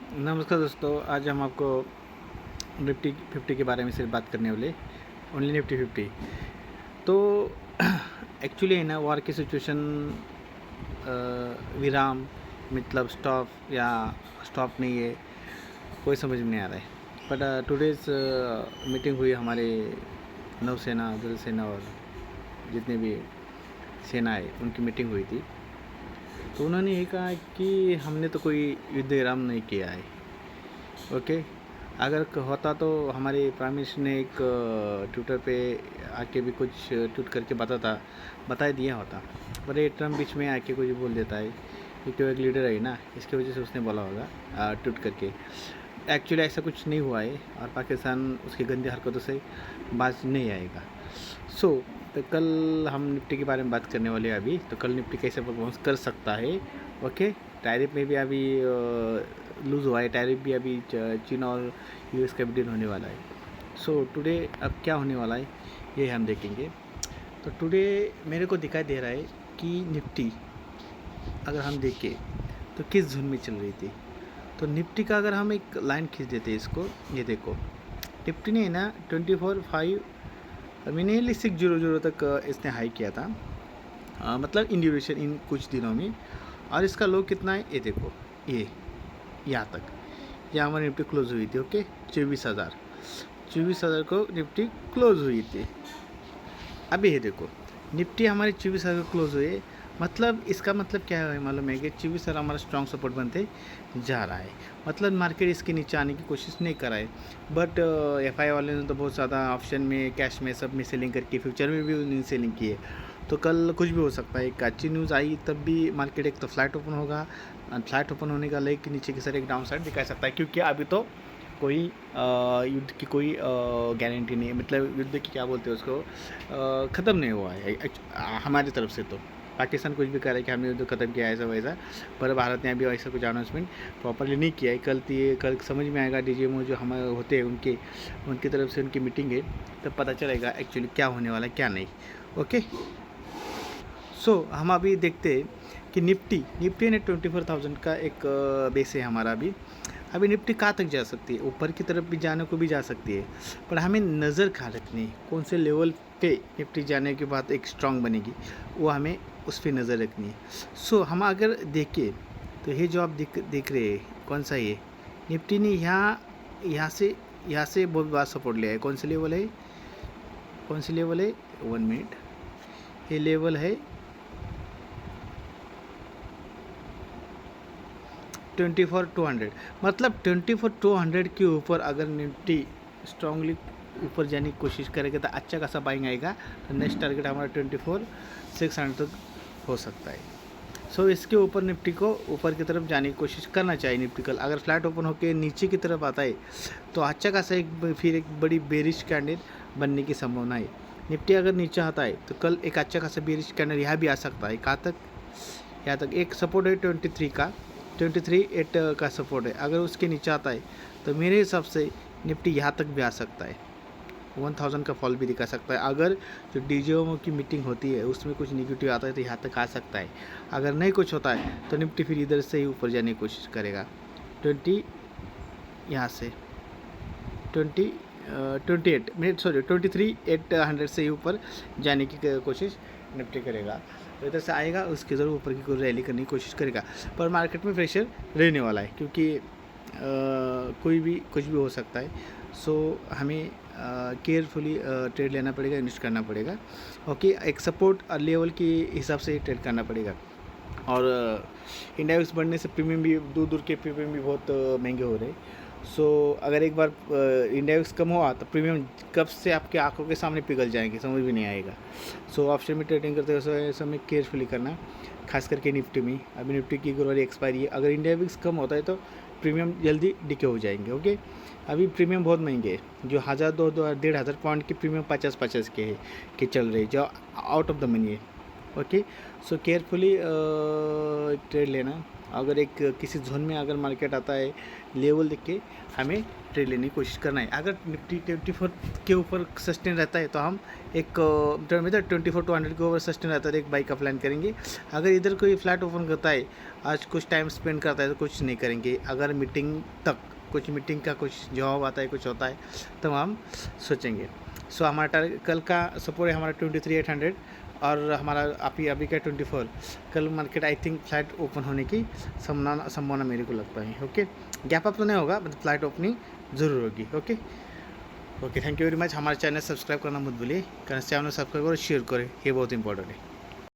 नमस्कार दोस्तों, आज हम आपको निफ्टी 50 के बारे में सिर्फ बात करने वाले। Only Nifty 50। तो एक्चुअली है ना, वॉर की सिचुएशन, विराम मतलब स्टॉप या स्टॉप नहीं है, कोई समझ में नहीं आ रहा है। बट टुडेज़ मीटिंग हुई हमारे नौसेना, जल सेना और जितने भी सेना है उनकी मीटिंग हुई थी। तो उन्होंने ये कहा कि हमने तो कोई युद्ध विराम नहीं किया है। ओके, अगर होता तो हमारे प्राइम मिनिस्टर ने एक ट्विटर पे आके भी कुछ ट्वीट करके बता दिया होता। पर ये ट्रम्प बीच में आके कुछ बोल देता है क्योंकि वो एक लीडर है ना, इसकी वजह से उसने बोला होगा ट्वीट करके। एक्चुअली ऐसा कुछ नहीं हुआ है और पाकिस्तान उसकी गंदी हरकतों से बाज नहीं आएगा। तो कल हम निफ्टी के बारे में बात करने वाले हैं अभी। तो कल निफ्टी कैसे परफॉर्मेंस कर सकता है। ओके, टैरिफ में भी अभी लूज़ हुआ है, टैरिफ भी अभी चीन और यूएस का भी डील होने वाला है। टुडे अब क्या होने वाला है ये हम देखेंगे। तो टुडे मेरे को दिखाई दे रहा है कि निफ्टी अगर हम देखें तो किस झुंड में चल रही थी। तो निफ्टी का अगर हम एक लाइन खींच देते हैं इसको, ये देखो निफ्टी ने ना 24,500 नियरली 600 तक इसने हाई किया था, मतलब इन ड्यूरेशन इन कुछ दिनों में। और इसका लो कितना है ये देखो, ये यहाँ तक, यहाँ हमारी निफ्टी क्लोज हुई थी। ओके, 24,000 को निफ्टी क्लोज हुई थी। अभी ये देखो निफ्टी हमारी 24,000 को क्लोज हुई है। मतलब इसका मतलब क्या है मालूम है कि 24,000 हमारा स्ट्रॉन्ग सपोर्ट बनते जा रहा है। मतलब मार्केट इसके नीचे आने की कोशिश नहीं कर रहा है। बट एफआई वाले ने तो बहुत ज़्यादा ऑप्शन में, कैश में, सब में सेलिंग करके, फ्यूचर में भी उन्होंने सेलिंग की है। तो कल कुछ भी हो सकता है। एक अच्छी न्यूज़ आई तब भी मार्केट एक तो फ्लैट ओपन होगा, फ्लैट ओपन होने का लेके नीचे की सर एक डाउन साइड दिखा सकता है, क्योंकि अभी तो कोई युद्ध की कोई गारंटी नहीं है। मतलब युद्ध की क्या बोलते हैं उसको, ख़त्म नहीं हुआ है हमारी तरफ से। तो पाकिस्तान कुछ भी कह रहा है कि हमने युद्ध ख़त्म किया ऐसा वैसा, पर भारत ने अभी ऐसा कुछ अनाउंसमेंट प्रॉपरली नहीं किया है। कल समझ में आएगा, डीजीएमओ जो हमारे होते हैं उनकी तरफ से उनकी मीटिंग है, तब पता चलेगा एक्चुअली क्या होने वाला है क्या नहीं। ओके, हम अभी देखते हैं कि निफ्टी ने 24,000 का एक बेस है हमारा। अभी निफ्टी कहाँ तक जा सकती है, ऊपर की तरफ भी जाने को भी जा सकती है, पर हमें नज़र कहाँ रखनी है, कौन से लेवल पे निफ्टी जाने के बाद एक स्ट्रांग बनेगी, वो हमें उस पर नज़र रखनी है। हम अगर देखें तो ये जो आप देख रहे हैं, कौन सा ये निफ्टी ने यहाँ से बहुत बड़ा सपोर्ट लिया है। कौन सा लेवल है, 1 मिनट, ये लेवल है 24,200। मतलब 24,200 के ऊपर अगर निफ्टी स्ट्रांगली ऊपर जाने की कोशिश करेगा तो अच्छा खासा बाइंग आएगा। तो नेक्स्ट टारगेट हमारा 24,600 तक हो सकता है। इसके ऊपर निफ्टी को ऊपर की तरफ जाने की कोशिश करना चाहिए। निफ्टी कल अगर फ्लैट ओपन होकर नीचे की तरफ आता है तो अच्छा खासा फिर एक बड़ी बेरिश कैंडल बनने की संभावना है। निफ्टी अगर नीचे आता है तो कल एक अच्छा खासा बेरिश कैंडल यहाँ भी आ सकता है। कहाँ तक, यहाँ तक एक सपोर्ट है 23 का, 23,800 का सपोर्ट है। अगर उसके नीचे आता है तो मेरे हिसाब से निफ्टी यहाँ तक भी आ सकता है, 1,000 का फॉल भी दिखा सकता है। अगर जो डीजीएमओ की मीटिंग होती है उसमें कुछ निगेटिव आता है तो यहाँ तक आ सकता है। अगर नहीं कुछ होता है तो निफ्टी फिर इधर से ही ऊपर जाने की कोशिश करेगा। 20 यहाँ से 23,800 से ही ऊपर जाने की कोशिश निफ्टी करेगा। तो इधर से आएगा, उसके ज़रूर ऊपर की कोई रैली करने की कोशिश करेगा। पर मार्केट में प्रेशर रहने वाला है, क्योंकि कोई भी कुछ भी हो सकता है। हमें केयरफुली ट्रेड लेना पड़ेगा, इन्वेस्ट करना पड़ेगा। ओके, एक सपोर्ट लेवल के हिसाब से ट्रेड करना पड़ेगा। और इंडिया एक्स बढ़ने से प्रीमियम भी, दूर के प्रीमियम भी बहुत महंगे हो रहे हैं। अगर एक बार इंडिया एक्स कम हुआ तो प्रीमियम कब से आपके आंखों के सामने पिघल जाएंगे, समझ भी नहीं आएगा। ऑप्शन में ट्रेडिंग करते हुए समय केयरफुली करना, खास करके निफ्टी में। अभी निफ्टी की गुरुवारी एक्सपायरी है, अगर इंडिया एक्स कम होता है तो प्रीमियम जल्दी डिके हो जाएंगे। ओके, अभी प्रीमियम बहुत महंगे हैं, जो 1,000 1,500 पॉइंट के प्रीमियम 50 के है कि चल रहे, जो आउट ऑफ द मनी है। ओके, सो केयरफुली ट्रेड लेना। अगर एक किसी जोन में अगर मार्केट आता है, लेवल देख के हमें ट्रेड लेने की कोशिश करना है। अगर निफ्टी 24 के ऊपर सस्टेन रहता है तो हम एक मतलब 24-200 के ऊपर सस्टेन रहता है तो एक बाई का प्लान करेंगे। अगर इधर कोई फ्लैट ओपन करता है, आज कुछ टाइम स्पेंड करता है तो कुछ नहीं करेंगे। अगर मीटिंग तक कुछ मीटिंग का कुछ जवाब आता है, कुछ होता है तो हम सोचेंगे। सो हमारा टारगेट कल का सपोर्ट है हमारा 23,800 और हमारा अभी का 24। कल market I think flat open होने की संभावना मेरे को लगता है। ओके, गैप अप तो नहीं होगा, मतलब फ्लैट ओपनिंग ज़रूर होगी। Okay okay, thank you very much. हमारे चैनल सब्सक्राइब करना मत भूलिए, चैनल सब्सक्राइब करो, शेयर करें, ये बहुत इंपॉर्टेंट है।